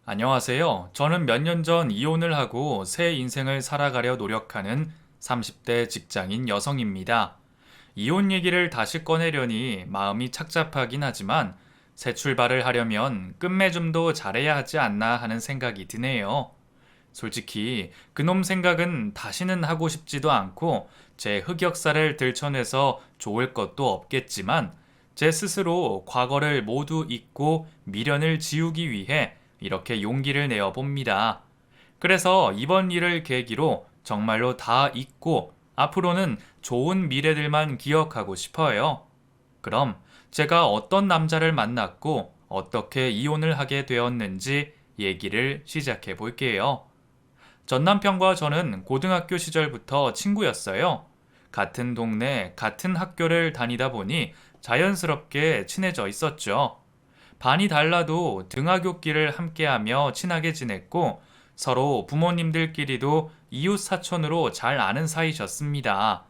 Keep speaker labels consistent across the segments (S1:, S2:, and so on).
S1: 안녕하세요. 저는 몇 년 전 이혼을 하고 새 인생을 살아가려 노력하는 30대 직장인 여성입니다. 이혼 얘기를 다시 꺼내려니 마음이 착잡하긴 하지만 새 출발을 하려면 끝맺음도 잘해야 하지 않나 하는 생각이 드네요. 솔직히 그놈 생각은 다시는 하고 싶지도 않고 제 흑역사를 들춰내서 좋을 것도 없겠지만 제 스스로 과거를 모두 잊고 미련을 지우기 위해 이렇게 용기를 내어 봅니다. 그래서 이번 일을 계기로 정말로 다 잊고 앞으로는 좋은 미래들만 기억하고 싶어요. 그럼 제가 어떤 남자를 만났고 어떻게 이혼을 하게 되었는지 얘기를 시작해 볼게요. 전 남편과 저는 고등학교 시절부터 친구였어요. 같은 동네, 같은 학교를 다니다 보니 자연스럽게 친해져 있었죠. 반이 달라도 등하굣길을 함께하며 친하게 지냈고 서로 부모님들끼리도 이웃 사촌으로 잘 아는 사이셨습니다.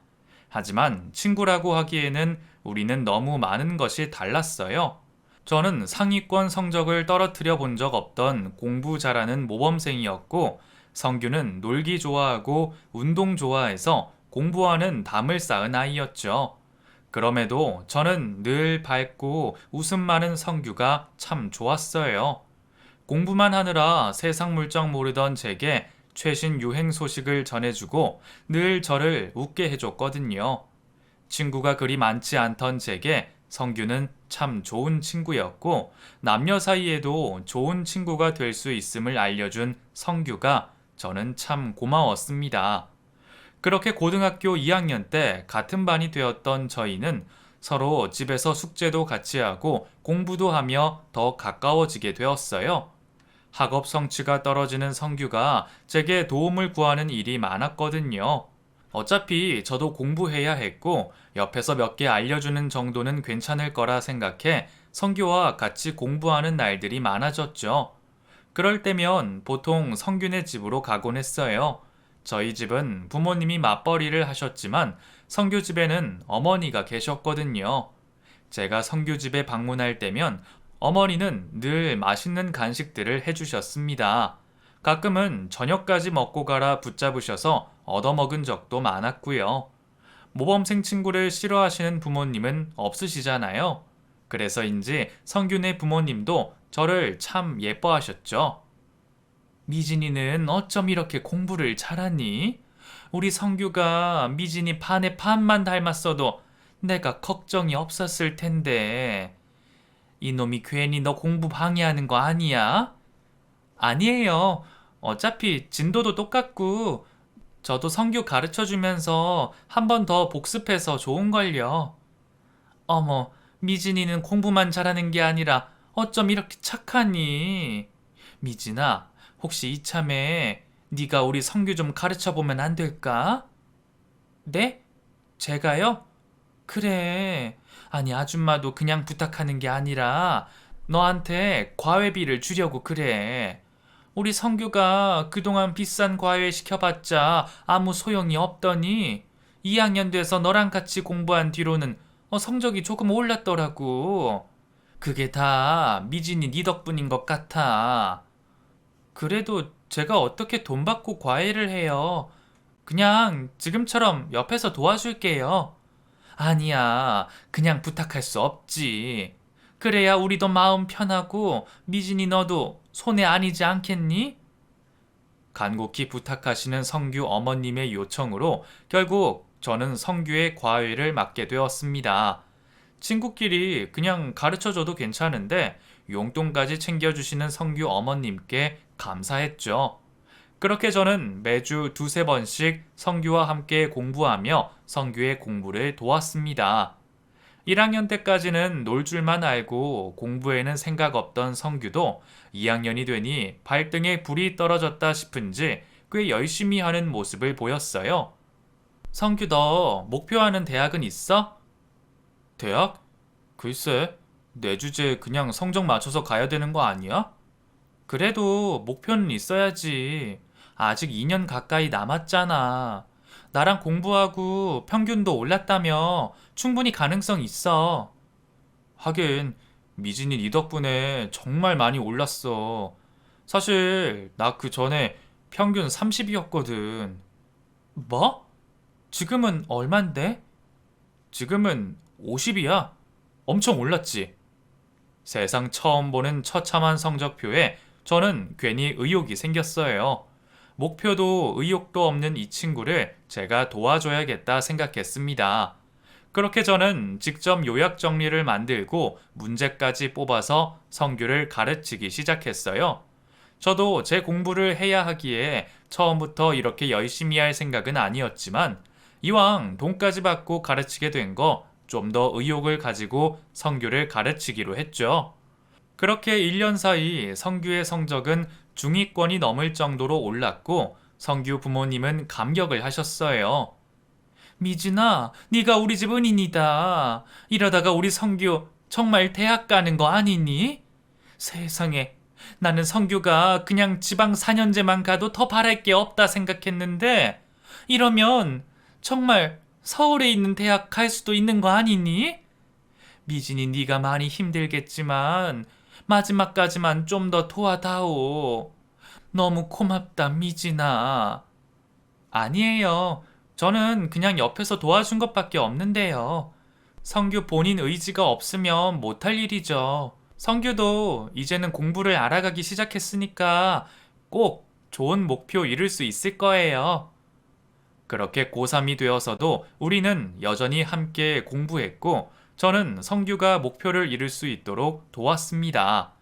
S1: 하지만 친구라고 하기에는 우리는 너무 많은 것이 달랐어요. 저는 상위권 성적을 떨어뜨려 본 적 없던 공부 잘하는 모범생이었고 성규는 놀기 좋아하고 운동 좋아해서 공부하는 담을 쌓은 아이였죠. 그럼에도 저는 늘 밝고 웃음 많은 성규가 참 좋았어요. 공부만 하느라 세상 물정 모르던 제게 최신 유행 소식을 전해주고 늘 저를 웃게 해줬거든요. 친구가 그리 많지 않던 제게 성규는 참 좋은 친구였고 남녀 사이에도 좋은 친구가 될 수 있음을 알려준 성규가 저는 참 고마웠습니다. 그렇게 고등학교 2학년 때 같은 반이 되었던 저희는 서로 집에서 숙제도 같이 하고 공부도 하며 더 가까워지게 되었어요. 학업 성취가 떨어지는 성규가 제게 도움을 구하는 일이 많았거든요. 어차피 저도 공부해야 했고 옆에서 몇 개 알려주는 정도는 괜찮을 거라 생각해 성규와 같이 공부하는 날들이 많아졌죠. 그럴 때면 보통 성균의 집으로 가곤 했어요. 저희 집은 부모님이 맞벌이를 하셨지만 성규 집에는 어머니가 계셨거든요. 제가 성규 집에 방문할 때면 어머니는 늘 맛있는 간식들을 해주셨습니다. 가끔은 저녁까지 먹고 가라 붙잡으셔서 얻어먹은 적도 많았고요. 모범생 친구를 싫어하시는 부모님은 없으시잖아요. 그래서인지 성균의 부모님도 저를 참 예뻐하셨죠. 미진이는 어쩜 이렇게 공부를 잘하니? 우리 성규가 미진이 반에 반만 닮았어도 내가 걱정이 없었을 텐데. 이놈이 괜히 너 공부 방해하는 거 아니야? 아니에요. 어차피 진도도 똑같고 저도 성규 가르쳐 주면서 한 번 더 복습해서 좋은걸요. 어머, 미진이는 공부만 잘하는 게 아니라 어쩜 이렇게 착하니? 미진아, 혹시 이참에 네가 우리 성규 좀 가르쳐 보면 안 될까? 네? 제가요? 그래. 아니, 아줌마도 그냥 부탁하는 게 아니라 너한테 과외비를 주려고 그래. 우리 성규가 그동안 비싼 과외 시켜봤자 아무 소용이 없더니 2학년 돼서 너랑 같이 공부한 뒤로는 성적이 조금 올랐더라고. 그게 다 미진이 네 덕분인 것 같아. 그래도 제가 어떻게 돈 받고 과외를 해요. 그냥 지금처럼 옆에서 도와줄게요. 아니야, 그냥 부탁할 수 없지. 그래야 우리도 마음 편하고 미진이 너도 손해 아니지 않겠니? 간곡히 부탁하시는 성규 어머님의 요청으로 결국 저는 성규의 과외를 맡게 되었습니다. 친구끼리 그냥 가르쳐줘도 괜찮은데 용돈까지 챙겨주시는 성규 어머님께 감사했죠. 그렇게 저는 매주 두세 번씩 성규와 함께 공부하며 성규의 공부를 도왔습니다. 1학년 때까지는 놀 줄만 알고 공부에는 생각 없던 성규도 2학년이 되니 발등에 불이 떨어졌다 싶은지 꽤 열심히 하는 모습을 보였어요. 성규 너 목표하는 대학은 있어? 대학? 글쎄, 내 주제 그냥 성적 맞춰서 가야 되는 거 아니야? 그래도 목표는 있어야지. 아직 2년 가까이 남았잖아. 나랑 공부하고 평균도 올랐다며 충분히 가능성 있어. 하긴, 미진이 네 덕분에 정말 많이 올랐어. 사실 나 그 전에 평균 30이었거든. 뭐? 지금은 얼만데? 지금은 50이야. 엄청 올랐지. 세상 처음 보는 처참한 성적표에 저는 괜히 의욕이 생겼어요. 목표도 의욕도 없는 이 친구를 제가 도와줘야겠다 생각했습니다. 그렇게 저는 직접 요약 정리를 만들고 문제까지 뽑아서 성규를 가르치기 시작했어요. 저도 제 공부를 해야 하기에 처음부터 이렇게 열심히 할 생각은 아니었지만 이왕 돈까지 받고 가르치게 된 거 좀 더 의욕을 가지고 성규를 가르치기로 했죠. 그렇게 1년 사이 성규의 성적은 중위권이 넘을 정도로 올랐고 성규 부모님은 감격을 하셨어요. 미진아, 네가 우리 집 은인이다. 이러다가 우리 성규 정말 대학 가는 거 아니니? 세상에, 나는 성규가 그냥 지방 4년제만 가도 더 바랄 게 없다 생각했는데 이러면 정말 서울에 있는 대학 갈 수도 있는 거 아니니? 미진이 네가 많이 힘들겠지만 마지막까지만 좀 더 도와다오. 너무 고맙다, 미진아. 아니에요. 저는 그냥 옆에서 도와준 것밖에 없는데요. 성규 본인 의지가 없으면 못할 일이죠. 성규도 이제는 공부를 알아가기 시작했으니까 꼭 좋은 목표 이룰 수 있을 거예요. 그렇게 고3이 되어서도 우리는 여전히 함께 공부했고, 저는 성규가 목표를 이룰 수 있도록 도왔습니다.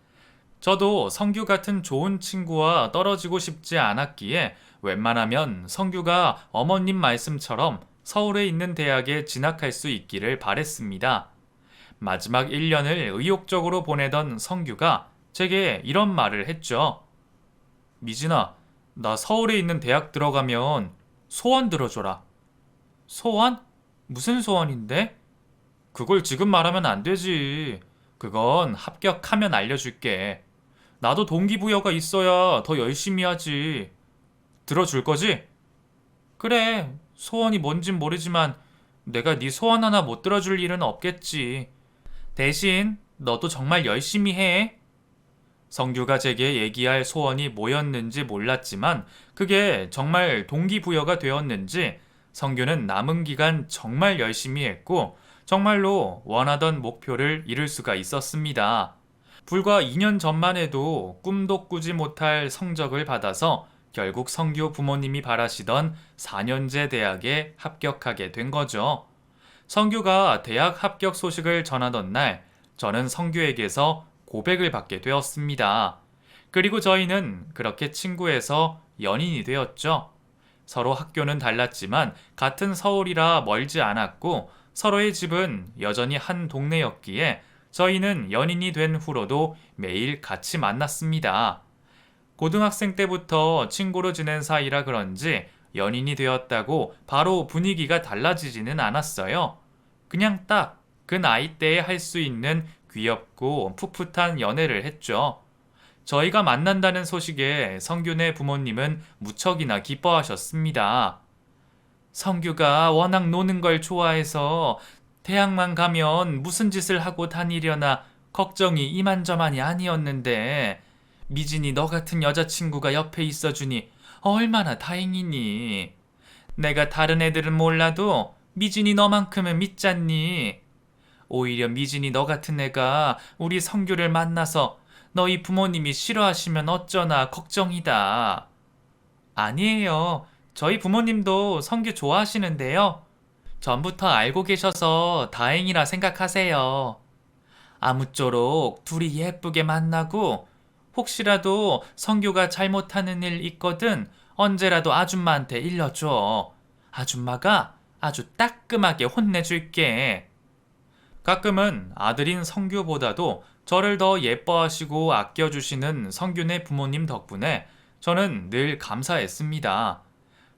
S1: 저도 성규 같은 좋은 친구와 떨어지고 싶지 않았기에 웬만하면 성규가 어머님 말씀처럼 서울에 있는 대학에 진학할 수 있기를 바랬습니다. 마지막 1년을 의욕적으로 보내던 성규가 제게 이런 말을 했죠. 미진아, 나 서울에 있는 대학 들어가면 소원 들어줘라. 소원? 무슨 소원인데? 그걸 지금 말하면 안 되지. 그건 합격하면 알려줄게. 나도 동기부여가 있어야 더 열심히 하지. 들어줄 거지? 그래, 소원이 뭔진 모르지만 내가 네 소원 하나 못 들어줄 일은 없겠지. 대신 너도 정말 열심히 해. 성규가 제게 얘기할 소원이 뭐였는지 몰랐지만 그게 정말 동기부여가 되었는지 성규는 남은 기간 정말 열심히 했고 정말로 원하던 목표를 이룰 수가 있었습니다. 불과 2년 전만 해도 꿈도 꾸지 못할 성적을 받아서 결국 성규 부모님이 바라시던 4년제 대학에 합격하게 된 거죠. 성규가 대학 합격 소식을 전하던 날, 저는 성규에게서 고백을 받게 되었습니다. 그리고 저희는 그렇게 친구에서 연인이 되었죠. 서로 학교는 달랐지만 같은 서울이라 멀지 않았고 서로의 집은 여전히 한 동네였기에 저희는 연인이 된 후로도 매일 같이 만났습니다. 고등학생 때부터 친구로 지낸 사이라 그런지 연인이 되었다고 바로 분위기가 달라지지는 않았어요. 그냥 딱 그 나이 때에 할 수 있는 귀엽고 풋풋한 연애를 했죠. 저희가 만난다는 소식에 성규네 부모님은 무척이나 기뻐하셨습니다. 성규가 워낙 노는 걸 좋아해서 대학만 가면 무슨 짓을 하고 다니려나 걱정이 이만저만이 아니었는데 미진이 너 같은 여자친구가 옆에 있어주니 얼마나 다행이니. 내가 다른 애들은 몰라도 미진이 너만큼은 믿잖니. 오히려 미진이 너 같은 애가 우리 성규를 만나서 너희 부모님이 싫어하시면 어쩌나 걱정이다. 아니에요. 저희 부모님도 성규 좋아하시는데요. 전부터 알고 계셔서 다행이라 생각하세요. 아무쪼록 둘이 예쁘게 만나고 혹시라도 성규가 잘못하는 일 있거든 언제라도 아줌마한테 일러줘. 아줌마가 아주 따끔하게 혼내줄게. 가끔은 아들인 성규보다도 저를 더 예뻐하시고 아껴주시는 성규네 부모님 덕분에 저는 늘 감사했습니다.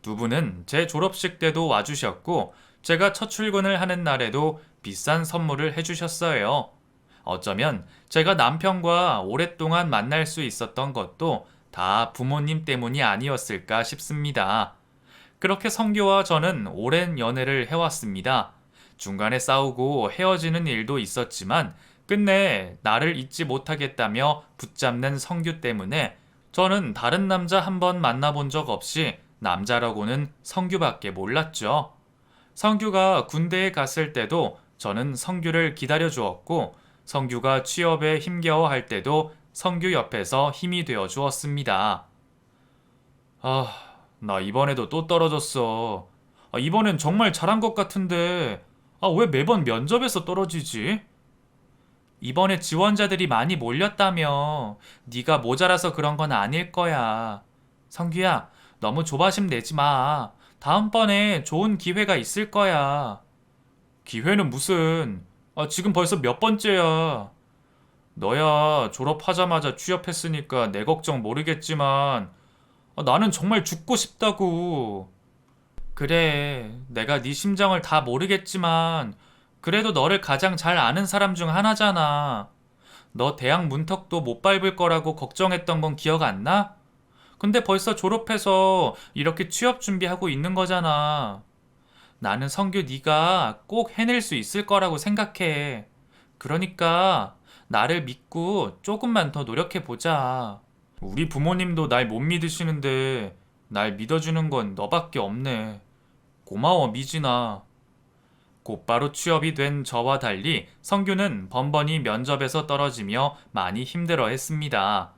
S1: 두 분은 제 졸업식 때도 와주셨고 제가 첫 출근을 하는 날에도 비싼 선물을 해주셨어요. 어쩌면 제가 남편과 오랫동안 만날 수 있었던 것도 다 부모님 때문이 아니었을까 싶습니다. 그렇게 성규와 저는 오랜 연애를 해왔습니다. 중간에 싸우고 헤어지는 일도 있었지만 끝내 나를 잊지 못하겠다며 붙잡는 성규 때문에 저는 다른 남자 한 번 만나본 적 없이 남자라고는 성규밖에 몰랐죠. 성규가 군대에 갔을 때도 저는 성규를 기다려 주었고, 성규가 취업에 힘겨워 할 때도 성규 옆에서 힘이 되어 주었습니다. 아, 나 이번에도 또 떨어졌어. 이번엔 정말 잘한 것 같은데, 왜 매번 면접에서 떨어지지? 이번에 지원자들이 많이 몰렸다며. 네가 모자라서 그런 건 아닐 거야. 성규야, 너무 조바심 내지 마. 다음번에 좋은 기회가 있을 거야. 기회는 무슨? 지금 벌써 몇 번째야. 너야 졸업하자마자 취업했으니까 내 걱정 모르겠지만 나는 정말 죽고 싶다고. 그래, 내가 네 심정을 다 모르겠지만 그래도 너를 가장 잘 아는 사람 중 하나잖아. 너 대학 문턱도 못 밟을 거라고 걱정했던 건 기억 안 나? 근데 벌써 졸업해서 이렇게 취업 준비하고 있는 거잖아. 나는 성규 네가 꼭 해낼 수 있을 거라고 생각해. 그러니까 나를 믿고 조금만 더 노력해 보자. 우리 부모님도 날 못 믿으시는데 날 믿어주는 건 너밖에 없네. 고마워, 미진아. 곧바로 취업이 된 저와 달리 성규는 번번이 면접에서 떨어지며 많이 힘들어 했습니다.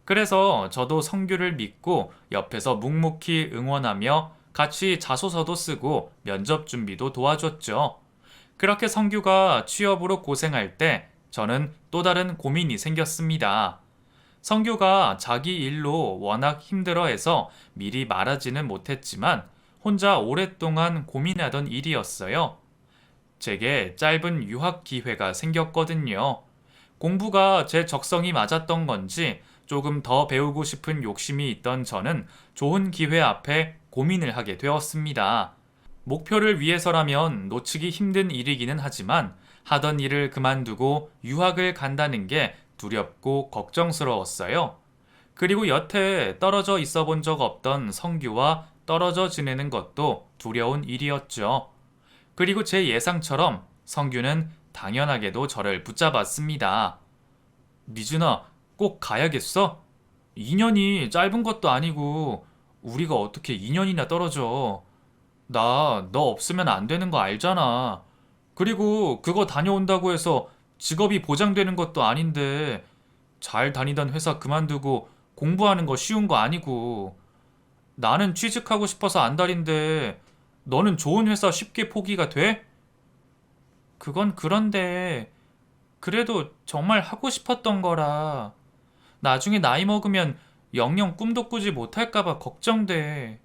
S1: 그래서 저도 성규를 믿고 옆에서 묵묵히 응원하며 같이 자소서도 쓰고 면접 준비도 도와줬죠. 그렇게 성규가 취업으로 고생할 때 저는 또 다른 고민이 생겼습니다. 성규가 자기 일로 워낙 힘들어해서 미리 말하지는 못했지만 혼자 오랫동안 고민하던 일이었어요. 제게 짧은 유학 기회가 생겼거든요. 공부가 제 적성이 맞았던 건지 조금 더 배우고 싶은 욕심이 있던 저는 좋은 기회 앞에 고민을 하게 되었습니다. 목표를 위해서라면 놓치기 힘든 일이기는 하지만 하던 일을 그만두고 유학을 간다는 게 두렵고 걱정스러웠어요. 그리고 여태 떨어져 있어 본 적 없던 성규와 떨어져 지내는 것도 두려운 일이었죠. 그리고 제 예상처럼 성규는 당연하게도 저를 붙잡았습니다. 미준아, 꼭 가야겠어? 2년이 짧은 것도 아니고 우리가 어떻게 2년이나 떨어져. 나 너 없으면 안 되는 거 알잖아. 그리고 그거 다녀온다고 해서 직업이 보장되는 것도 아닌데 잘 다니던 회사 그만두고 공부하는 거 쉬운 거 아니고 나는 취직하고 싶어서 안달인데 너는 좋은 회사 쉽게 포기가 돼? 그건 그런데 그래도 정말 하고 싶었던 거라 나중에 나이 먹으면 영영 꿈도 꾸지 못할까봐 걱정돼.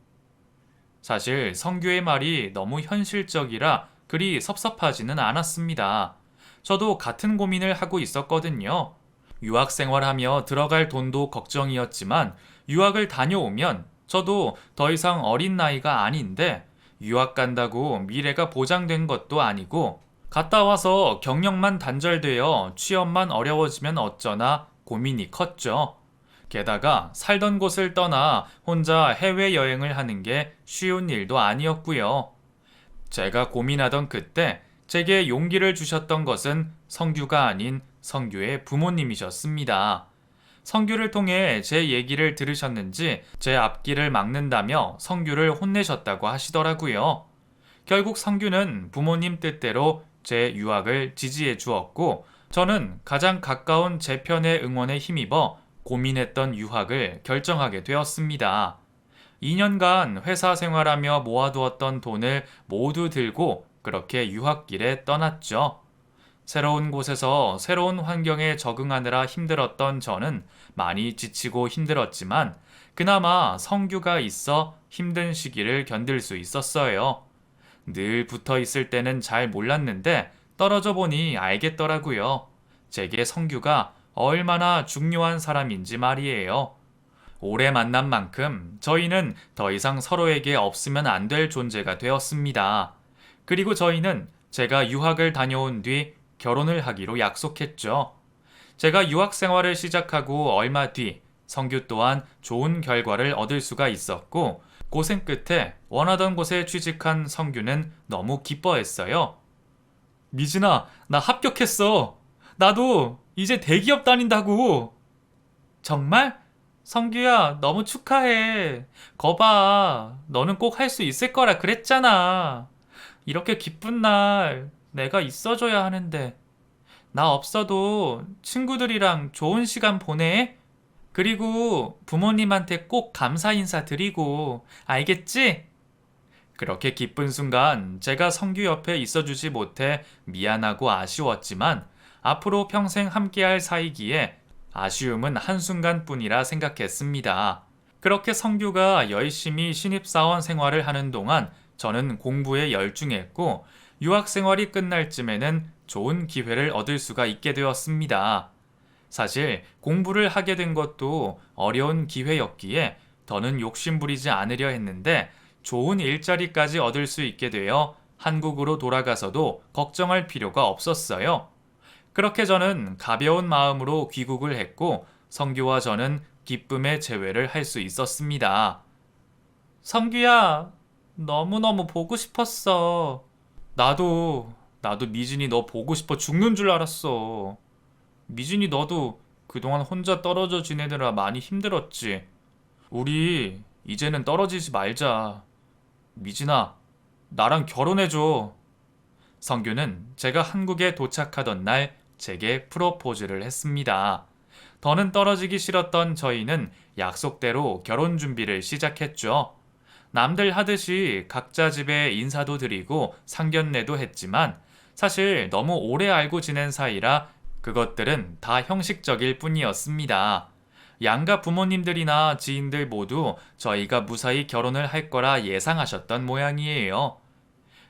S1: 사실 성규의 말이 너무 현실적이라 그리 섭섭하지는 않았습니다. 저도 같은 고민을 하고 있었거든요. 유학 생활하며 들어갈 돈도 걱정이었지만 유학을 다녀오면 저도 더 이상 어린 나이가 아닌데 유학 간다고 미래가 보장된 것도 아니고 갔다 와서 경력만 단절되어 취업만 어려워지면 어쩌나 고민이 컸죠. 게다가 살던 곳을 떠나 혼자 해외여행을 하는 게 쉬운 일도 아니었고요. 제가 고민하던 그때 제게 용기를 주셨던 것은 성규가 아닌 성규의 부모님이셨습니다. 성규를 통해 제 얘기를 들으셨는지 제 앞길을 막는다며 성규를 혼내셨다고 하시더라고요. 결국 성규는 부모님 뜻대로 제 유학을 지지해 주었고 저는 가장 가까운 제 편의 응원에 힘입어 고민했던 유학을 결정하게 되었습니다. 2년간 회사 생활하며 모아두었던 돈을 모두 들고 그렇게 유학길에 떠났죠. 새로운 곳에서 새로운 환경에 적응하느라 힘들었던 저는 많이 지치고 힘들었지만 그나마 성규가 있어 힘든 시기를 견딜 수 있었어요. 늘 붙어 있을 때는 잘 몰랐는데 떨어져 보니 알겠더라고요. 제게 성규가 얼마나 중요한 사람인지 말이에요. 오래 만난 만큼 저희는 더 이상 서로에게 없으면 안 될 존재가 되었습니다. 그리고 저희는 제가 유학을 다녀온 뒤 결혼을 하기로 약속했죠. 제가 유학 생활을 시작하고 얼마 뒤 성규 또한 좋은 결과를 얻을 수가 있었고 고생 끝에 원하던 곳에 취직한 성규는 너무 기뻐했어요. 미진아, 나 합격했어. 나도 이제 대기업 다닌다고. 정말? 성규야, 너무 축하해. 거봐, 너는 꼭 할 수 있을 거라 그랬잖아. 이렇게 기쁜 날 내가 있어줘야 하는데. 나 없어도 친구들이랑 좋은 시간 보내. 그리고 부모님한테 꼭 감사 인사 드리고, 알겠지? 그렇게 기쁜 순간 제가 성규 옆에 있어주지 못해 미안하고 아쉬웠지만 앞으로 평생 함께할 사이기에 아쉬움은 한순간뿐이라 생각했습니다. 그렇게 성규가 열심히 신입사원 생활을 하는 동안 저는 공부에 열중했고 유학 생활이 끝날 쯤에는 좋은 기회를 얻을 수가 있게 되었습니다. 사실 공부를 하게 된 것도 어려운 기회였기에 더는 욕심부리지 않으려 했는데 좋은 일자리까지 얻을 수 있게 되어 한국으로 돌아가서도 걱정할 필요가 없었어요. 그렇게 저는 가벼운 마음으로 귀국을 했고 성규와 저는 기쁨의 재회를 할 수 있었습니다. 성규야, 너무너무 보고 싶었어. 나도 미진이 너 보고 싶어 죽는 줄 알았어. 미진이 너도 그동안 혼자 떨어져 지내느라 많이 힘들었지. 우리 이제는 떨어지지 말자. 미진아, 나랑 결혼해줘. 성규는 제가 한국에 도착하던 날 제게 프로포즈를 했습니다. 더는 떨어지기 싫었던 저희는 약속대로 결혼 준비를 시작했죠. 남들 하듯이 각자 집에 인사도 드리고 상견례도 했지만 사실 너무 오래 알고 지낸 사이라 그것들은 다 형식적일 뿐이었습니다. 양가 부모님들이나 지인들 모두 저희가 무사히 결혼을 할 거라 예상하셨던 모양이에요.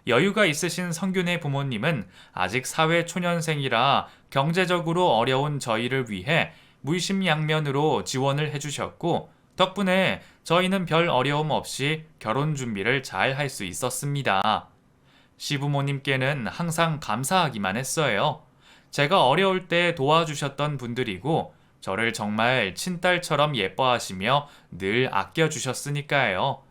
S1: 여유가 있으신 성균의 부모님은 아직 사회 초년생이라 경제적으로 어려운 저희를 위해 물심양면으로 지원을 해주셨고, 덕분에 저희는 별 어려움 없이 결혼 준비를 잘 할 수 있었습니다. 시부모님께는 항상 감사하기만 했어요. 제가 어려울 때 도와주셨던 분들이고, 저를 정말 친딸처럼 예뻐하시며 늘 아껴주셨으니까요.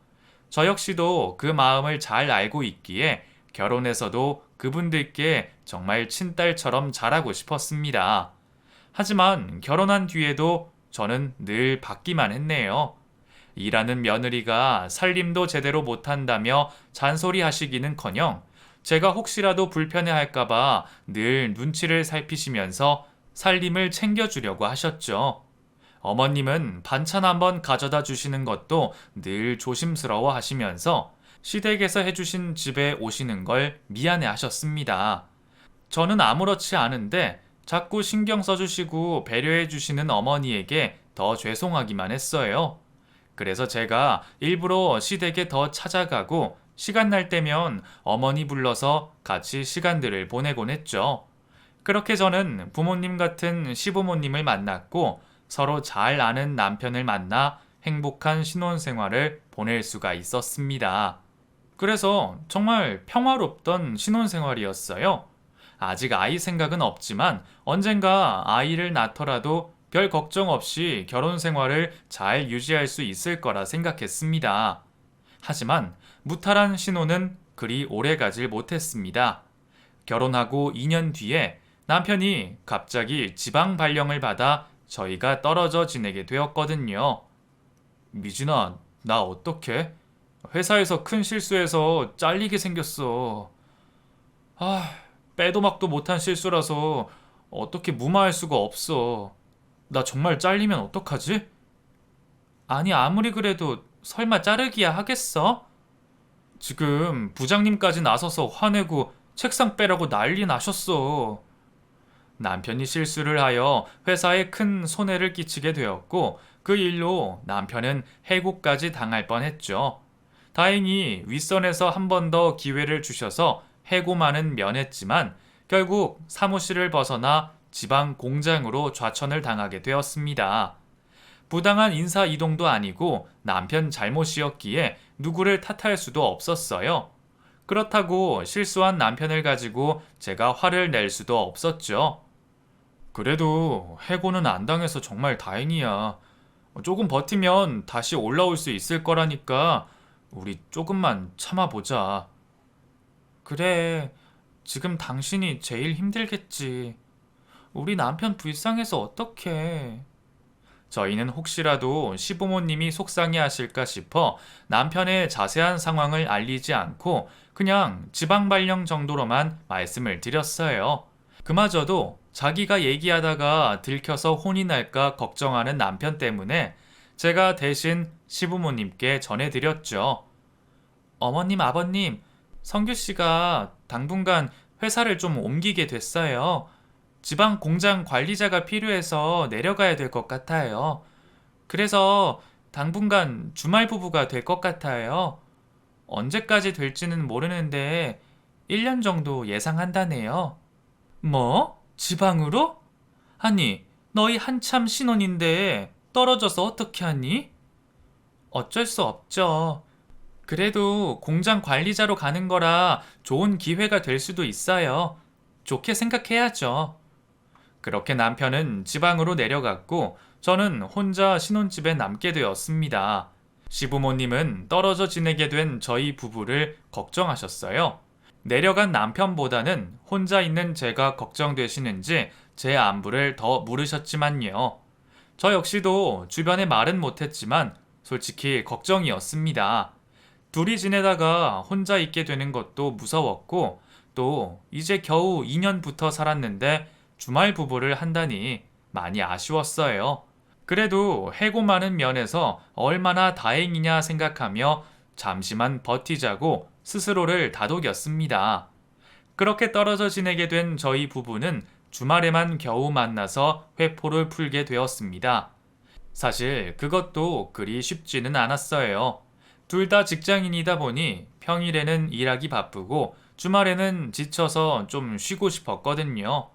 S1: 저 역시도 그 마음을 잘 알고 있기에 결혼해서도 그분들께 정말 친딸처럼 잘하고 싶었습니다. 하지만 결혼한 뒤에도 저는 늘 받기만 했네요. 일하는 며느리가 살림도 제대로 못한다며 잔소리하시기는커녕 제가 혹시라도 불편해할까봐 늘 눈치를 살피시면서 살림을 챙겨주려고 하셨죠. 어머님은 반찬 한번 가져다 주시는 것도 늘 조심스러워 하시면서 시댁에서 해주신 집에 오시는 걸 미안해 하셨습니다. 저는 아무렇지 않은데 자꾸 신경 써주시고 배려해 주시는 어머니에게 더 죄송하기만 했어요. 그래서 제가 일부러 시댁에 더 찾아가고 시간 날 때면 어머니 불러서 같이 시간들을 보내곤 했죠. 그렇게 저는 부모님 같은 시부모님을 만났고 서로 잘 아는 남편을 만나 행복한 신혼생활을 보낼 수가 있었습니다. 그래서 정말 평화롭던 신혼생활이었어요. 아직 아이 생각은 없지만 언젠가 아이를 낳더라도 별 걱정 없이 결혼 생활을 잘 유지할 수 있을 거라 생각했습니다. 하지만 무탈한 신혼은 그리 오래 가질 못했습니다. 결혼하고 2년 뒤에 남편이 갑자기 지방 발령을 받아 저희가 떨어져 지내게 되었거든요. 미진아, 나 어떡해? 회사에서 큰 실수해서 잘리게 생겼어. 아, 빼도 막도 못한 실수라서 어떻게 무마할 수가 없어. 나 정말 잘리면 어떡하지? 아니, 아무리 그래도 설마 자르기야 하겠어? 지금 부장님까지 나서서 화내고 책상 빼라고 난리 나셨어. 남편이 실수를 하여 회사에 큰 손해를 끼치게 되었고 그 일로 남편은 해고까지 당할 뻔했죠. 다행히 윗선에서 한 번 더 기회를 주셔서 해고만은 면했지만 결국 사무실을 벗어나 지방 공장으로 좌천을 당하게 되었습니다. 부당한 인사 이동도 아니고 남편 잘못이었기에 누구를 탓할 수도 없었어요. 그렇다고 실수한 남편을 가지고 제가 화를 낼 수도 없었죠. 그래도 해고는 안 당해서 정말 다행이야. 조금 버티면 다시 올라올 수 있을 거라니까 우리 조금만 참아보자. 그래, 지금 당신이 제일 힘들겠지. 우리 남편 불쌍해서 어떡해. 저희는 혹시라도 시부모님이 속상해하실까 싶어 남편의 자세한 상황을 알리지 않고 그냥 지방 발령 정도로만 말씀을 드렸어요. 그마저도 자기가 얘기하다가 들켜서 혼이 날까 걱정하는 남편 때문에 제가 대신 시부모님께 전해드렸죠. 어머님, 아버님, 성규 씨가 당분간 회사를 좀 옮기게 됐어요. 지방 공장 관리자가 필요해서 내려가야 될 것 같아요. 그래서 당분간 주말 부부가 될 것 같아요. 언제까지 될지는 모르는데 1년 정도 예상한다네요. 뭐? 지방으로? 아니, 너희 한참 신혼인데 떨어져서 어떻게 하니? 어쩔 수 없죠. 그래도 공장 관리자로 가는 거라 좋은 기회가 될 수도 있어요. 좋게 생각해야죠. 그렇게 남편은 지방으로 내려갔고 저는 혼자 신혼집에 남게 되었습니다. 시부모님은 떨어져 지내게 된 저희 부부를 걱정하셨어요. 내려간 남편보다는 혼자 있는 제가 걱정되시는지 제 안부를 더 물으셨지만요. 저 역시도 주변에 말은 못했지만 솔직히 걱정이었습니다. 둘이 지내다가 혼자 있게 되는 것도 무서웠고 또 이제 겨우 2년 붙어 살았는데 주말 부부를 한다니 많이 아쉬웠어요. 그래도 해고 많은 면에서 얼마나 다행이냐 생각하며 잠시만 버티자고 스스로를 다독였습니다. 그렇게 떨어져 지내게 된 저희 부부는 주말에만 겨우 만나서 회포를 풀게 되었습니다. 사실 그것도 그리 쉽지는 않았어요. 둘 다 직장인이다 보니 평일에는 일하기 바쁘고 주말에는 지쳐서 좀 쉬고 싶었거든요.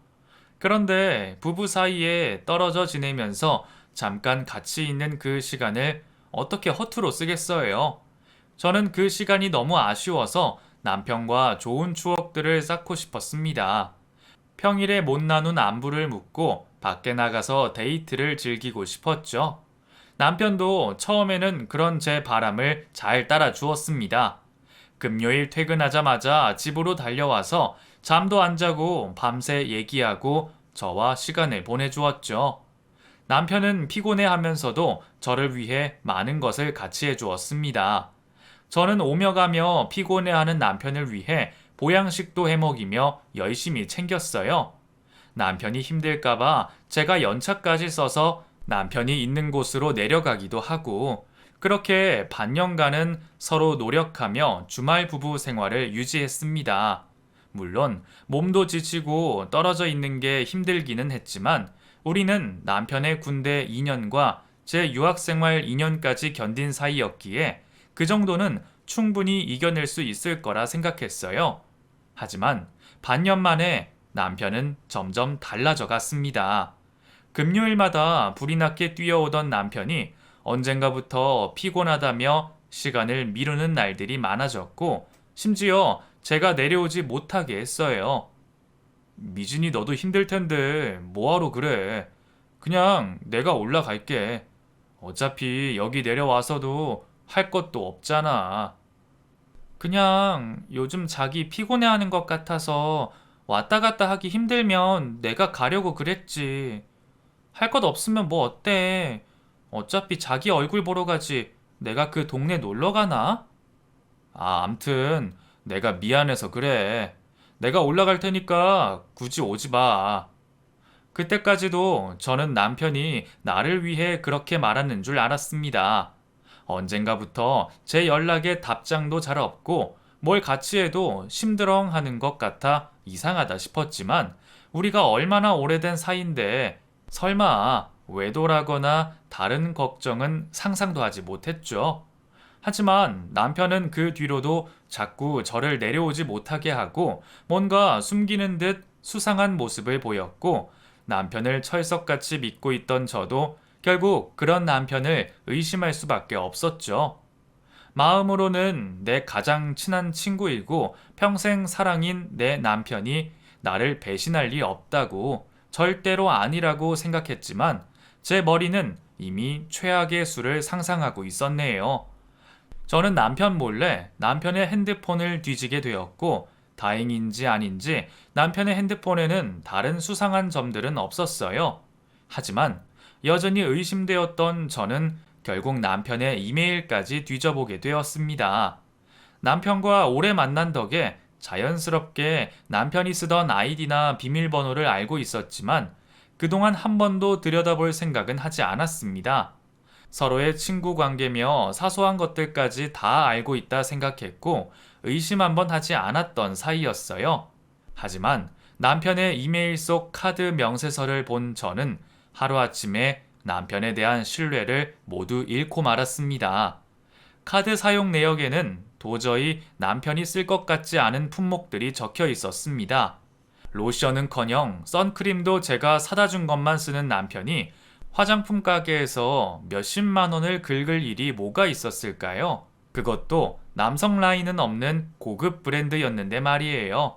S1: 그런데 부부 사이에 떨어져 지내면서 잠깐 같이 있는 그 시간을 어떻게 허투루 쓰겠어요? 저는 그 시간이 너무 아쉬워서 남편과 좋은 추억들을 쌓고 싶었습니다. 평일에 못 나눈 안부를 묻고 밖에 나가서 데이트를 즐기고 싶었죠. 남편도 처음에는 그런 제 바람을 잘 따라 주었습니다. 금요일 퇴근하자마자 집으로 달려와서 잠도 안 자고 밤새 얘기하고 저와 시간을 보내주었죠. 남편은 피곤해 하면서도 저를 위해 많은 것을 같이 해주었습니다. 저는 오며 가며 피곤해하는 남편을 위해 보양식도 해먹이며 열심히 챙겼어요. 남편이 힘들까봐 제가 연차까지 써서 남편이 있는 곳으로 내려가기도 하고 그렇게 반년간은 서로 노력하며 주말 부부 생활을 유지했습니다. 물론 몸도 지치고 떨어져 있는 게 힘들기는 했지만 우리는 남편의 군대 2년과 제 유학생활 2년까지 견딘 사이였기에 그 정도는 충분히 이겨낼 수 있을 거라 생각했어요. 하지만 반년 만에 남편은 점점 달라져 갔습니다. 금요일마다 불이 났게 뛰어오던 남편이 언젠가부터 피곤하다며 시간을 미루는 날들이 많아졌고 심지어 제가 내려오지 못하게 했어요. 미진이 너도 힘들 텐데 뭐하러 그래? 그냥 내가 올라갈게. 어차피 여기 내려와서도 할 것도 없잖아. 그냥 요즘 자기 피곤해하는 것 같아서 왔다 갔다 하기 힘들면 내가 가려고 그랬지. 할 것 없으면 뭐 어때? 어차피 자기 얼굴 보러 가지. 내가 그 동네 놀러 가나? 암튼 내가 미안해서 그래. 내가 올라갈 테니까 굳이 오지 마. 그때까지도 저는 남편이 나를 위해 그렇게 말하는 줄 알았습니다. 언젠가부터 제 연락에 답장도 잘 없고 뭘 같이 해도 심드렁 하는 것 같아 이상하다 싶었지만 우리가 얼마나 오래된 사이인데 설마 외도라거나 다른 걱정은 상상도 하지 못했죠. 하지만 남편은 그 뒤로도 자꾸 저를 내려오지 못하게 하고 뭔가 숨기는 듯 수상한 모습을 보였고 남편을 철석같이 믿고 있던 저도 결국 그런 남편을 의심할 수밖에 없었죠. 마음으로는 내 가장 친한 친구이고 평생 사랑인 내 남편이 나를 배신할 리 없다고 절대로 아니라고 생각했지만 제 머리는 이미 최악의 수를 상상하고 있었네요. 저는 남편 몰래 남편의 핸드폰을 뒤지게 되었고 다행인지 아닌지 남편의 핸드폰에는 다른 수상한 점들은 없었어요. 하지만 여전히 의심되었던 저는 결국 남편의 이메일까지 뒤져보게 되었습니다. 남편과 오래 만난 덕에 자연스럽게 남편이 쓰던 아이디나 비밀번호를 알고 있었지만 그동안 한 번도 들여다볼 생각은 하지 않았습니다. 서로의 친구 관계며 사소한 것들까지 다 알고 있다 생각했고 의심 한번 하지 않았던 사이였어요. 하지만 남편의 이메일 속 카드 명세서를 본 저는 하루아침에 남편에 대한 신뢰를 모두 잃고 말았습니다. 카드 사용 내역에는 도저히 남편이 쓸 것 같지 않은 품목들이 적혀 있었습니다. 로션은커녕 선크림도 제가 사다 준 것만 쓰는 남편이 화장품 가게에서 몇십만 원을 긁을 일이 뭐가 있었을까요? 그것도 남성 라인은 없는 고급 브랜드였는데 말이에요.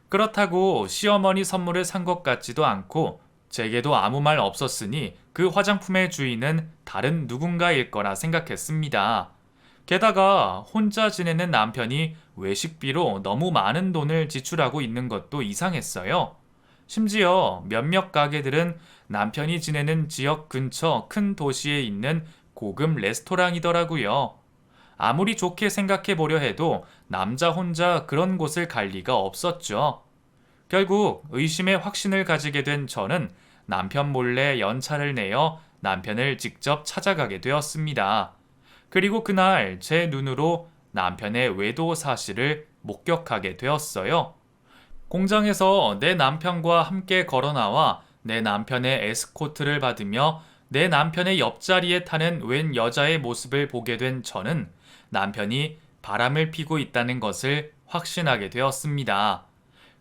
S1: 그렇다고 시어머니 선물을 산 것 같지도 않고 제게도 아무 말 없었으니 그 화장품의 주인은 다른 누군가일 거라 생각했습니다. 게다가 혼자 지내는 남편이 외식비로 너무 많은 돈을 지출하고 있는 것도 이상했어요. 심지어 몇몇 가게들은 남편이 지내는 지역 근처 큰 도시에 있는 고급 레스토랑이더라고요. 아무리 좋게 생각해 보려 해도 남자 혼자 그런 곳을 갈 리가 없었죠. 결국 의심의 확신을 가지게 된 저는 남편 몰래 연차를 내어 남편을 직접 찾아가게 되었습니다. 그리고 그날 제 눈으로 남편의 외도 사실을 목격하게 되었어요. 공장에서 내 남편과 함께 걸어나와 내 남편의 에스코트를 받으며 내 남편의 옆자리에 타는 웬 여자의 모습을 보게 된 저는 남편이 바람을 피고 있다는 것을 확신하게 되었습니다.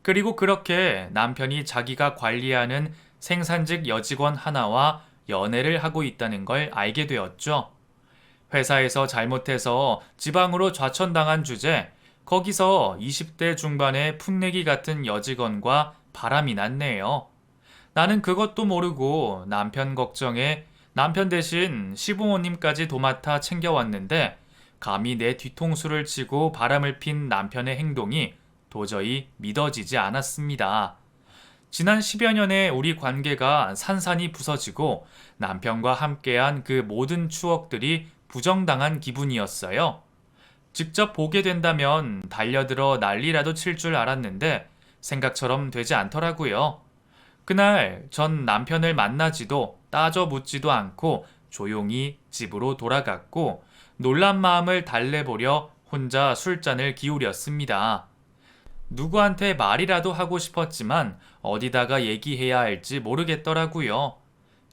S1: 그리고 그렇게 남편이 자기가 관리하는 생산직 여직원 하나와 연애를 하고 있다는 걸 알게 되었죠. 회사에서 잘못해서 지방으로 좌천당한 주제, 거기서 20대 중반의 풋내기 같은 여직원과 바람이 났네요. 나는 그것도 모르고 남편 걱정에 남편 대신 시부모님까지 도맡아 챙겨왔는데 감히 내 뒤통수를 치고 바람을 핀 남편의 행동이 도저히 믿어지지 않았습니다. 지난 10여 년의 우리 관계가 산산이 부서지고 남편과 함께한 그 모든 추억들이 부정당한 기분이었어요. 직접 보게 된다면 달려들어 난리라도 칠 줄 알았는데 생각처럼 되지 않더라고요. 그날 전 남편을 만나지도 따져 묻지도 않고 조용히 집으로 돌아갔고 놀란 마음을 달래보려 혼자 술잔을 기울였습니다. 누구한테 말이라도 하고 싶었지만 어디다가 얘기해야 할지 모르겠더라고요.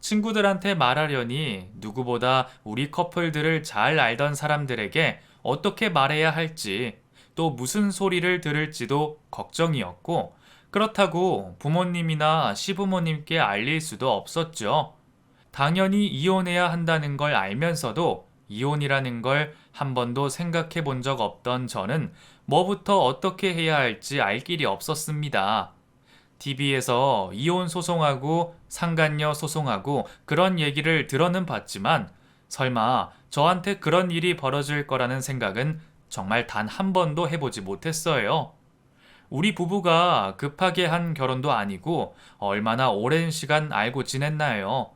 S1: 친구들한테 말하려니 누구보다 우리 커플들을 잘 알던 사람들에게 어떻게 말해야 할지 또 무슨 소리를 들을지도 걱정이었고 그렇다고 부모님이나 시부모님께 알릴 수도 없었죠. 당연히 이혼해야 한다는 걸 알면서도 이혼이라는 걸 한 번도 생각해 본 적 없던 저는 뭐부터 어떻게 해야 할지 알 길이 없었습니다. TV에서 이혼 소송하고 상간녀 소송하고 그런 얘기를 들어는 봤지만 설마 저한테 그런 일이 벌어질 거라는 생각은 정말 단 한 번도 해보지 못했어요. 우리 부부가 급하게 한 결혼도 아니고 얼마나 오랜 시간 알고 지냈나요?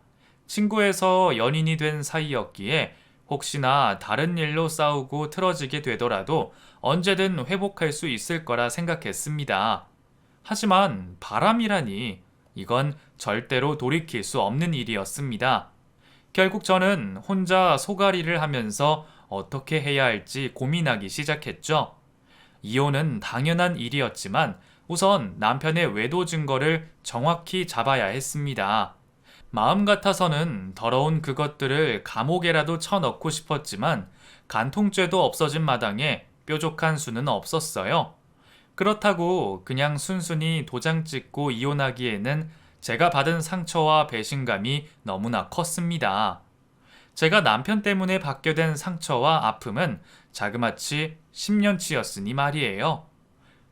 S1: 친구에서 연인이 된 사이였기에 혹시나 다른 일로 싸우고 틀어지게 되더라도 언제든 회복할 수 있을 거라 생각했습니다. 하지만 바람이라니 이건 절대로 돌이킬 수 없는 일이었습니다. 결국 저는 혼자 소가리를 하면서 어떻게 해야 할지 고민하기 시작했죠. 이혼은 당연한 일이었지만 우선 남편의 외도 증거를 정확히 잡아야 했습니다. 마음 같아서는 더러운 그것들을 감옥에라도 쳐넣고 싶었지만 간통죄도 없어진 마당에 뾰족한 수는 없었어요. 그렇다고 그냥 순순히 도장 찍고 이혼하기에는 제가 받은 상처와 배신감이 너무나 컸습니다. 제가 남편 때문에 받게 된 상처와 아픔은 자그마치 10년치였으니 말이에요.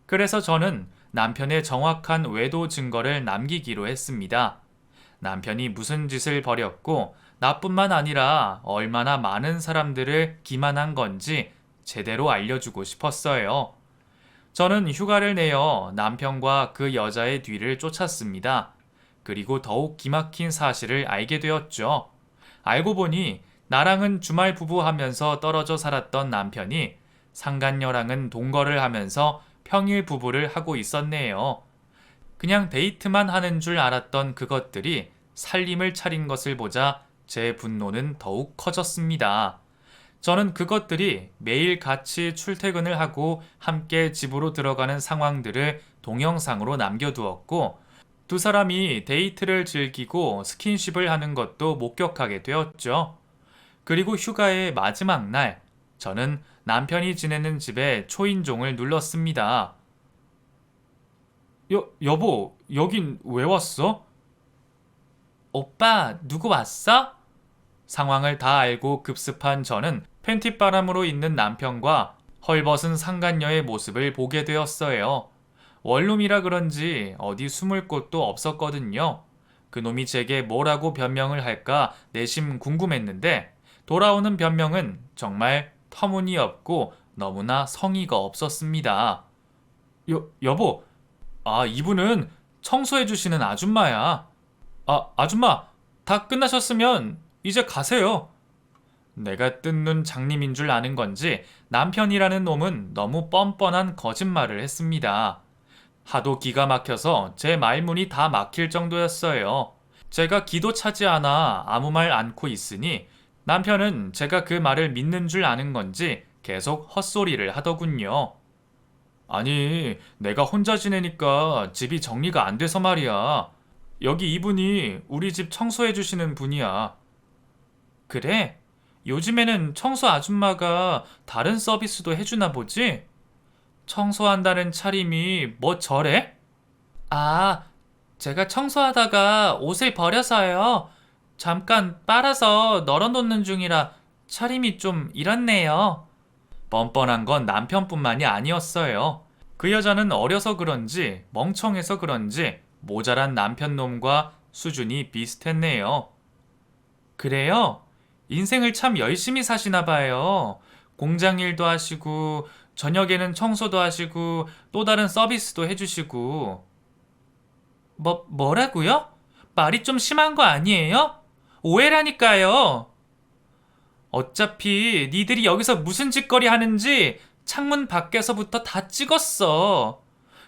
S1: 그래서 저는 남편의 정확한 외도 증거를 남기기로 했습니다. 남편이 무슨 짓을 벌였고 나뿐만 아니라 얼마나 많은 사람들을 기만한 건지 제대로 알려주고 싶었어요. 저는 휴가를 내어 남편과 그 여자의 뒤를 쫓았습니다. 그리고 더욱 기막힌 사실을 알게 되었죠. 알고 보니 나랑은 주말 부부하면서 떨어져 살았던 남편이 상간녀랑은 동거를 하면서 평일 부부를 하고 있었네요. 그냥 데이트만 하는 줄 알았던 그것들이 살림을 차린 것을 보자 제 분노는 더욱 커졌습니다. 저는 그것들이 매일 같이 출퇴근을 하고 함께 집으로 들어가는 상황들을 동영상으로 남겨두었고, 두 사람이 데이트를 즐기고 스킨십을 하는 것도 목격하게 되었죠. 그리고 휴가의 마지막 날, 저는 남편이 지내는 집에 초인종을 눌렀습니다. 여보, 여긴 왜 왔어? 오빠, 누구 왔어? 상황을 다 알고 급습한 저는 팬티바람으로 있는 남편과 헐벗은 상간녀의 모습을 보게 되었어요. 원룸이라 그런지 어디 숨을 곳도 없었거든요. 그놈이 제게 뭐라고 변명을 할까 내심 궁금했는데 돌아오는 변명은 정말 터무니없고 너무나 성의가 없었습니다. 여보, 이분은 청소해주시는 아줌마야. 아줌마, 다 끝나셨으면 이제 가세요. 내가 뜬 눈 장님인 줄 아는 건지 남편이라는 놈은 너무 뻔뻔한 거짓말을 했습니다. 하도 기가 막혀서 제 말문이 다 막힐 정도였어요. 제가 기도 차지 않아 아무 말 않고 있으니 남편은 제가 그 말을 믿는 줄 아는 건지 계속 헛소리를 하더군요. 아니, 내가 혼자 지내니까 집이 정리가 안 돼서 말이야. 여기 이분이 우리 집 청소해 주시는 분이야. 그래? 요즘에는 청소 아줌마가 다른 서비스도 해주나 보지? 청소한다는 차림이 뭐 저래? 아, 제가 청소하다가 옷을 버려서요. 잠깐 빨아서 널어놓는 중이라 차림이 좀 이렇네요. 뻔뻔한 건 남편뿐만이 아니었어요. 그 여자는 어려서 그런지 멍청해서 그런지 모자란 남편 놈과 수준이 비슷했네요. 그래요? 인생을 참 열심히 사시나 봐요. 공장 일도 하시고 저녁에는 청소도 하시고 또 다른 서비스도 해주시고. 뭐라고요? 말이 좀 심한 거 아니에요? 오해라니까요. 어차피 니들이 여기서 무슨 짓거리 하는지 창문 밖에서부터 다 찍었어.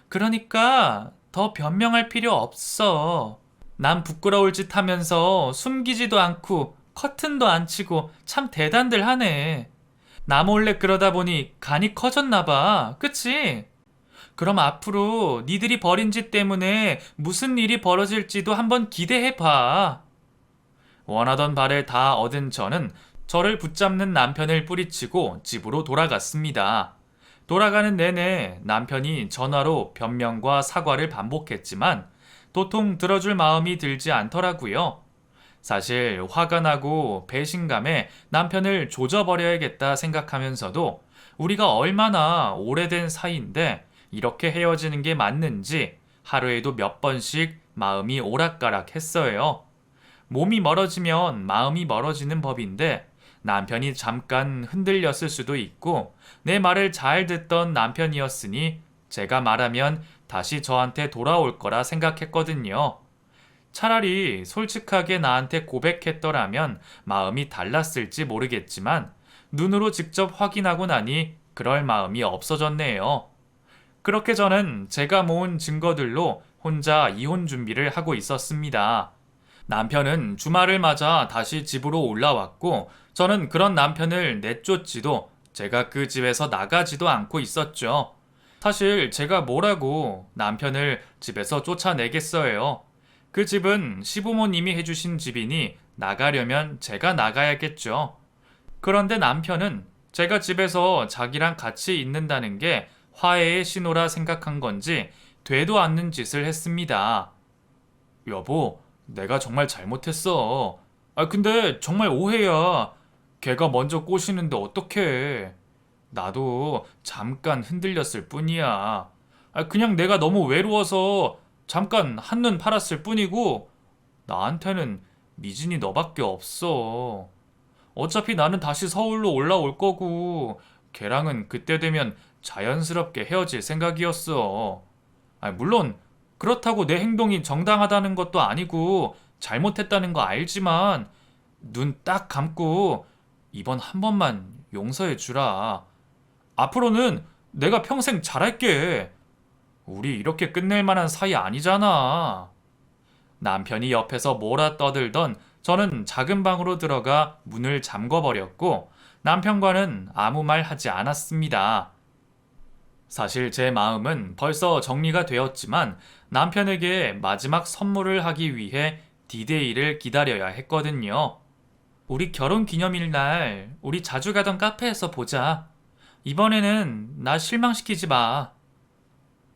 S1: 그러니까 더 변명할 필요 없어. 난 부끄러울 짓 하면서 숨기지도 않고 커튼도 안 치고 참 대단들 하네. 나 몰래 그러다 보니 간이 커졌나 봐. 그치? 그럼 앞으로 니들이 벌인 짓 때문에 무슨 일이 벌어질지도 한번 기대해 봐. 원하던 바를 다 얻은 저는 저를 붙잡는 남편을 뿌리치고 집으로 돌아갔습니다. 돌아가는 내내 남편이 전화로 변명과 사과를 반복했지만 도통 들어줄 마음이 들지 않더라고요. 사실 화가 나고 배신감에 남편을 조져버려야겠다 생각하면서도 우리가 얼마나 오래된 사이인데 이렇게 헤어지는 게 맞는지 하루에도 몇 번씩 마음이 오락가락했어요. 몸이 멀어지면 마음이 멀어지는 법인데 남편이 잠깐 흔들렸을 수도 있고 내 말을 잘 듣던 남편이었으니 제가 말하면 다시 저한테 돌아올 거라 생각했거든요. 차라리 솔직하게 나한테 고백했더라면 마음이 달랐을지 모르겠지만 눈으로 직접 확인하고 나니 그럴 마음이 없어졌네요. 그렇게 저는 제가 모은 증거들로 혼자 이혼 준비를 하고 있었습니다. 남편은 주말을 맞아 다시 집으로 올라왔고 저는 그런 남편을 내쫓지도 제가 그 집에서 나가지도 않고 있었죠. 사실 제가 뭐라고 남편을 집에서 쫓아내겠어요. 그 집은 시부모님이 해주신 집이니 나가려면 제가 나가야겠죠. 그런데 남편은 제가 집에서 자기랑 같이 있는다는 게 화해의 신호라 생각한 건지 되도 않는 짓을 했습니다. 여보, 내가 정말 잘못했어. 근데 정말 오해야. 걔가 먼저 꼬시는데 어떡해. 나도 잠깐 흔들렸을 뿐이야. 그냥 내가 너무 외로워서 잠깐 한눈 팔았을 뿐이고 나한테는 미진이 너밖에 없어. 어차피 나는 다시 서울로 올라올 거고 걔랑은 그때 되면 자연스럽게 헤어질 생각이었어. 물론 그렇다고 내 행동이 정당하다는 것도 아니고 잘못했다는 거 알지만 눈 딱 감고 이번 한 번만 용서해 주라. 앞으로는 내가 평생 잘할게. 우리 이렇게 끝낼 만한 사이 아니잖아. 남편이 옆에서 뭐라 떠들던 저는 작은 방으로 들어가 문을 잠궈버렸고 남편과는 아무 말 하지 않았습니다. 사실 제 마음은 벌써 정리가 되었지만 남편에게 마지막 선물을 하기 위해 디데이를 기다려야 했거든요. 우리 결혼 기념일 날 우리 자주 가던 카페에서 보자. 이번에는 나 실망시키지 마.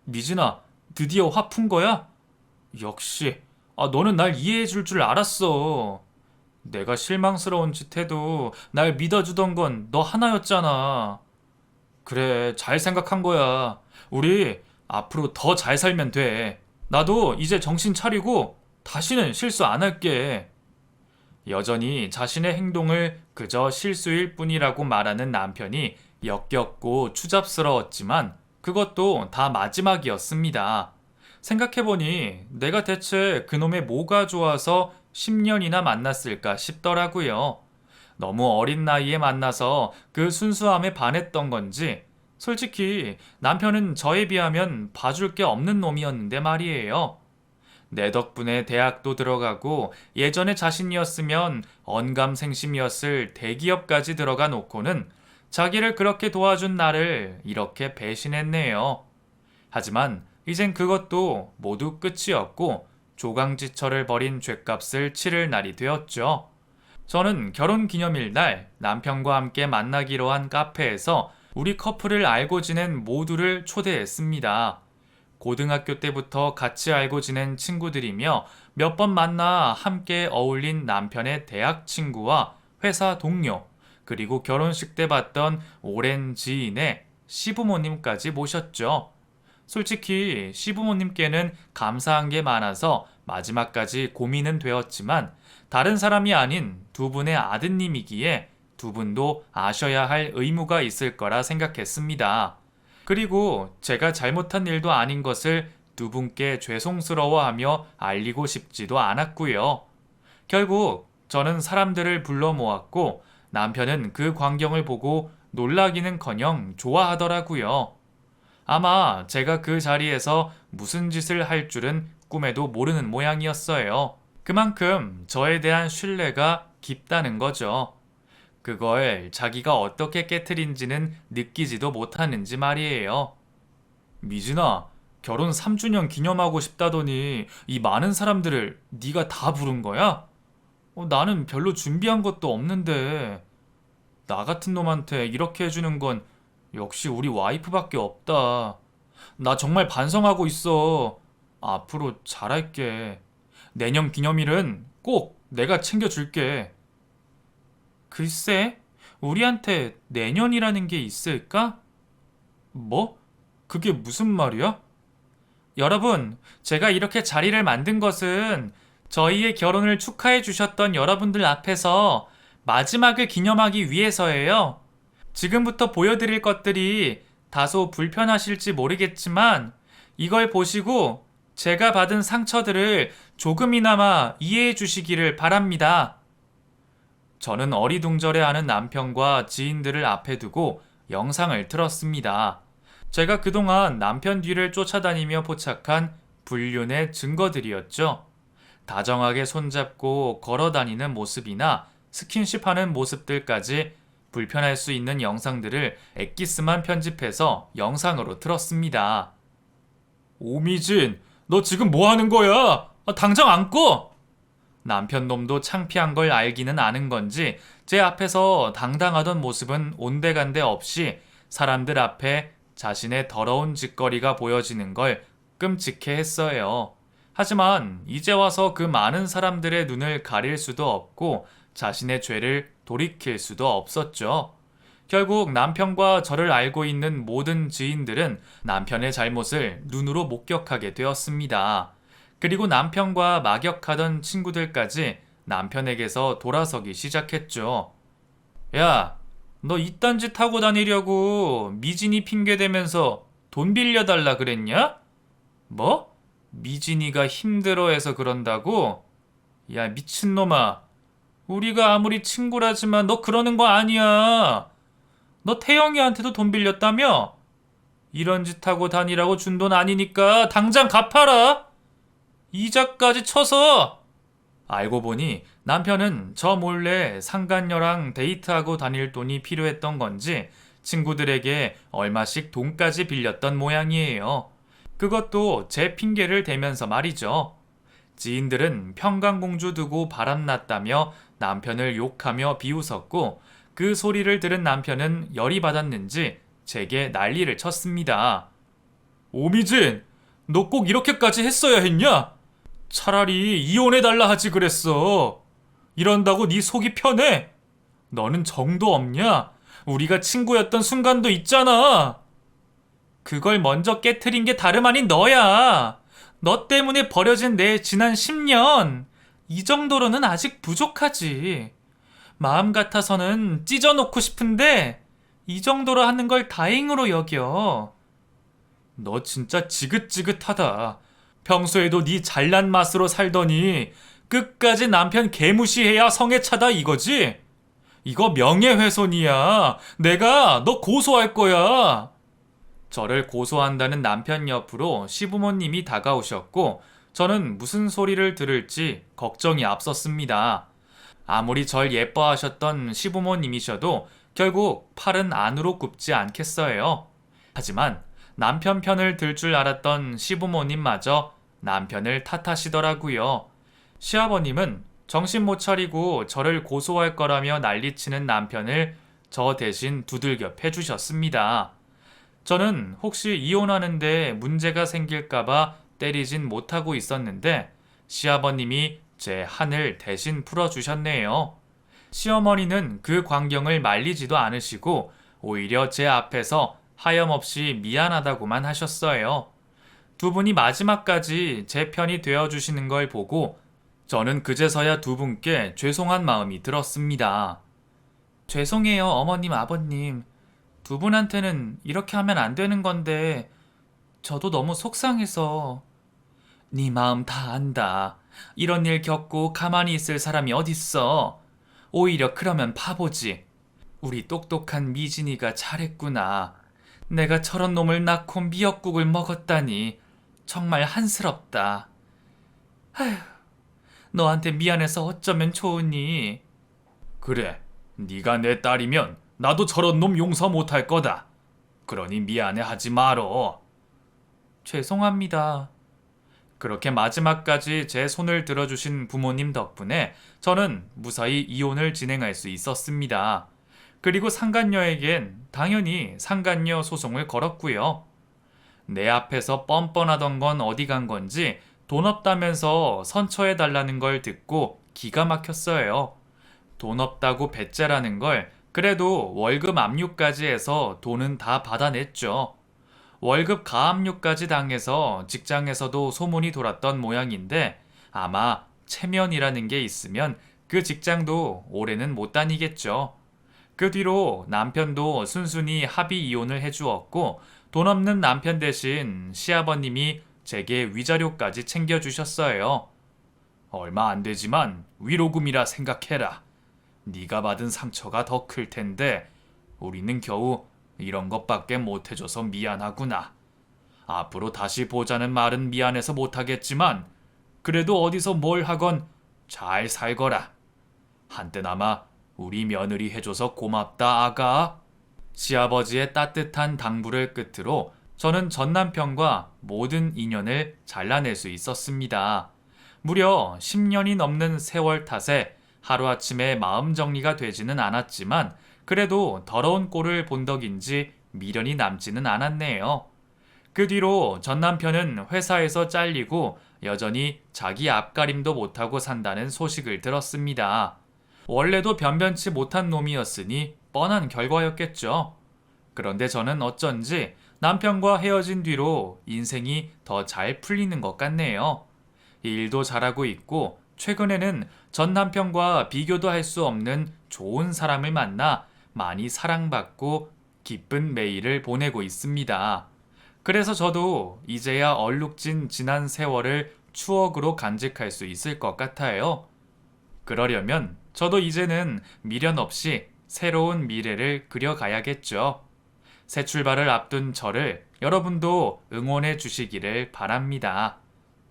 S1: 미진아, 드디어 화 푼 거야? 역시, 너는 날 이해해 줄 알았어. 내가 실망스러운 짓 해도 날 믿어주던 건 너 하나였잖아. 그래, 잘 생각한 거야. 우리 앞으로 더 잘 살면 돼. 나도 이제 정신 차리고 다시는 실수 안 할게. 여전히 자신의 행동을 그저 실수일 뿐이라고 말하는 남편이 역겹고 추잡스러웠지만 그것도 다 마지막이었습니다. 생각해보니 내가 대체 그놈의 뭐가 좋아서 10년이나 만났을까 싶더라고요. 너무 어린 나이에 만나서 그 순수함에 반했던 건지 솔직히 남편은 저에 비하면 봐줄 게 없는 놈이었는데 말이에요. 내 덕분에 대학도 들어가고 예전에 자신이었으면 언감생심이었을 대기업까지 들어가 놓고는 자기를 그렇게 도와준 나를 이렇게 배신했네요. 하지만 이젠 그것도 모두 끝이었고 조강지처를 벌인 죗값을 치를 날이 되었죠. 저는 결혼 기념일 날 남편과 함께 만나기로 한 카페에서 우리 커플을 알고 지낸 모두를 초대했습니다. 고등학교 때부터 같이 알고 지낸 친구들이며 몇 번 만나 함께 어울린 남편의 대학 친구와 회사 동료, 그리고 결혼식 때 봤던 오랜 지인의 시부모님까지 모셨죠. 솔직히 시부모님께는 감사한 게 많아서 마지막까지 고민은 되었지만 다른 사람이 아닌 두 분의 아드님이기에 두 분도 아셔야 할 의무가 있을 거라 생각했습니다. 그리고 제가 잘못한 일도 아닌 것을 두 분께 죄송스러워하며 알리고 싶지도 않았고요. 결국 저는 사람들을 불러 모았고 남편은 그 광경을 보고 놀라기는커녕 좋아하더라고요. 아마 제가 그 자리에서 무슨 짓을 할 줄은 꿈에도 모르는 모양이었어요. 그만큼 저에 대한 신뢰가 깊다는 거죠. 그걸 자기가 어떻게 깨트린지는 느끼지도 못하는지 말이에요. 미진아, 결혼 3주년 기념하고 싶다더니 이 많은 사람들을 네가 다 부른 거야? 나는 별로 준비한 것도 없는데. 나 같은 놈한테 이렇게 해주는 건 역시 우리 와이프밖에 없다. 나 정말 반성하고 있어. 앞으로 잘할게. 내년 기념일은 꼭 내가 챙겨줄게. 글쎄, 우리한테 내년이라는 게 있을까? 뭐? 그게 무슨 말이야? 여러분, 제가 이렇게 자리를 만든 것은 저희의 결혼을 축하해 주셨던 여러분들 앞에서 마지막을 기념하기 위해서예요. 지금부터 보여드릴 것들이 다소 불편하실지 모르겠지만 이걸 보시고 제가 받은 상처들을 조금이나마 이해해 주시기를 바랍니다. 저는 어리둥절해하는 남편과 지인들을 앞에 두고 영상을 틀었습니다. 제가 그동안 남편 뒤를 쫓아다니며 포착한 불륜의 증거들이었죠. 다정하게 손잡고 걸어다니는 모습이나 스킨십하는 모습들까지 불편할 수 있는 영상들을 엑기스만 편집해서 영상으로 틀었습니다. 오미진, 너 지금 뭐 하는 거야? 당장 안 꺼! 남편 놈도 창피한 걸 알기는 아는 건지 제 앞에서 당당하던 모습은 온데간데 없이 사람들 앞에 자신의 더러운 짓거리가 보여지는 걸 끔찍해 했어요. 하지만 이제 와서 그 많은 사람들의 눈을 가릴 수도 없고 자신의 죄를 돌이킬 수도 없었죠. 결국 남편과 저를 알고 있는 모든 지인들은 남편의 잘못을 눈으로 목격하게 되었습니다. 그리고 남편과 막역하던 친구들까지 남편에게서 돌아서기 시작했죠. 야, 너 이딴 짓 하고 다니려고 미진이 핑계대면서 돈 빌려달라 그랬냐? 뭐? 미진이가 힘들어해서 그런다고? 야, 미친놈아. 우리가 아무리 친구라지만 너 그러는 거 아니야. 너 태영이한테도 돈 빌렸다며? 이런 짓 하고 다니라고 준 돈 아니니까 당장 갚아라. 이자까지 쳐서. 알고 보니 남편은 저 몰래 상간녀랑 데이트하고 다닐 돈이 필요했던 건지 친구들에게 얼마씩 돈까지 빌렸던 모양이에요. 그것도 제 핑계를 대면서 말이죠. 지인들은 평강공주 두고 바람났다며 남편을 욕하며 비웃었고 그 소리를 들은 남편은 열이 받았는지 제게 난리를 쳤습니다. 오미진, 너 꼭 이렇게까지 했어야 했냐? 차라리 이혼해달라 하지 그랬어. 이런다고 네 속이 편해? 너는 정도 없냐? 우리가 친구였던 순간도 있잖아. 그걸 먼저 깨트린 게 다름 아닌 너야. 너 때문에 버려진 내 지난 10년. 이 정도로는 아직 부족하지. 마음 같아서는 찢어놓고 싶은데 이 정도로 하는 걸 다행으로 여겨. 너 진짜 지긋지긋하다. 평소에도 네 잘난 맛으로 살더니 끝까지 남편 개무시해야 성에 차다 이거지? 이거 명예훼손이야. 내가 너 고소할 거야. 저를 고소한다는 남편 옆으로 시부모님이 다가오셨고 저는 무슨 소리를 들을지 걱정이 앞섰습니다. 아무리 절 예뻐하셨던 시부모님이셔도 결국 팔은 안으로 굽지 않겠어요. 하지만 남편 편을 들 줄 알았던 시부모님마저 남편을 탓하시더라고요. 시아버님은 정신 못 차리고 저를 고소할 거라며 난리치는 남편을 저 대신 두들겨 패주셨습니다. 저는 혹시 이혼하는데 문제가 생길까봐 때리진 못하고 있었는데 시아버님이 제 한을 대신 풀어주셨네요. 시어머니는 그 광경을 말리지도 않으시고 오히려 제 앞에서 하염없이 미안하다고만 하셨어요. 두 분이 마지막까지 제 편이 되어주시는 걸 보고 저는 그제서야 두 분께 죄송한 마음이 들었습니다. 죄송해요, 어머님, 아버님. 두 분한테는 이렇게 하면 안 되는 건데 저도 너무 속상해서. 네 마음 다 안다. 이런 일 겪고 가만히 있을 사람이 어딨어. 오히려 그러면 바보지. 우리 똑똑한 미진이가 잘했구나. 내가 저런 놈을 낳고 미역국을 먹었다니 정말 한스럽다. 아휴, 너한테 미안해서 어쩌면 좋으니. 그래, 네가 내 딸이면 나도 저런 놈 용서 못할 거다. 그러니 미안해하지 말어. 죄송합니다. 그렇게 마지막까지 제 손을 들어주신 부모님 덕분에 저는 무사히 이혼을 진행할 수 있었습니다. 그리고 상간녀에겐 당연히 상간녀 소송을 걸었고요. 내 앞에서 뻔뻔하던 건 어디 간 건지 돈 없다면서 선처해달라는 걸 듣고 기가 막혔어요. 돈 없다고 배째라는 걸 그래도 월급 압류까지 해서 돈은 다 받아냈죠. 월급 가압류까지 당해서 직장에서도 소문이 돌았던 모양인데 아마 체면이라는 게 있으면 그 직장도 오래는 못 다니겠죠. 그 뒤로 남편도 순순히 합의 이혼을 해주었고 돈 없는 남편 대신 시아버님이 제게 위자료까지 챙겨주셨어요. 얼마 안 되지만 위로금이라 생각해라. 네가 받은 상처가 더 클 텐데 우리는 겨우 이런 것밖에 못해줘서 미안하구나. 앞으로 다시 보자는 말은 미안해서 못하겠지만 그래도 어디서 뭘 하건 잘 살거라. 한때나마 우리 며느리 해줘서 고맙다 아가. 시아버지의 따뜻한 당부를 끝으로 저는 전 남편과 모든 인연을 잘라낼 수 있었습니다. 무려 10년이 넘는 세월 탓에 하루아침에 마음 정리가 되지는 않았지만 그래도 더러운 꼴을 본 덕인지 미련이 남지는 않았네요. 그 뒤로 전 남편은 회사에서 잘리고 여전히 자기 앞가림도 못하고 산다는 소식을 들었습니다. 원래도 변변치 못한 놈이었으니 뻔한 결과였겠죠. 그런데 저는 어쩐지 남편과 헤어진 뒤로 인생이 더 잘 풀리는 것 같네요. 일도 잘하고 있고 최근에는 전 남편과 비교도 할 수 없는 좋은 사람을 만나 많이 사랑받고 기쁜 매일을 보내고 있습니다. 그래서 저도 이제야 얼룩진 지난 세월을 추억으로 간직할 수 있을 것 같아요. 그러려면 저도 이제는 미련 없이 새로운 미래를 그려가야겠죠. 새 출발을 앞둔 저를 여러분도 응원해 주시기를 바랍니다.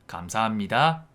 S1: 감사합니다.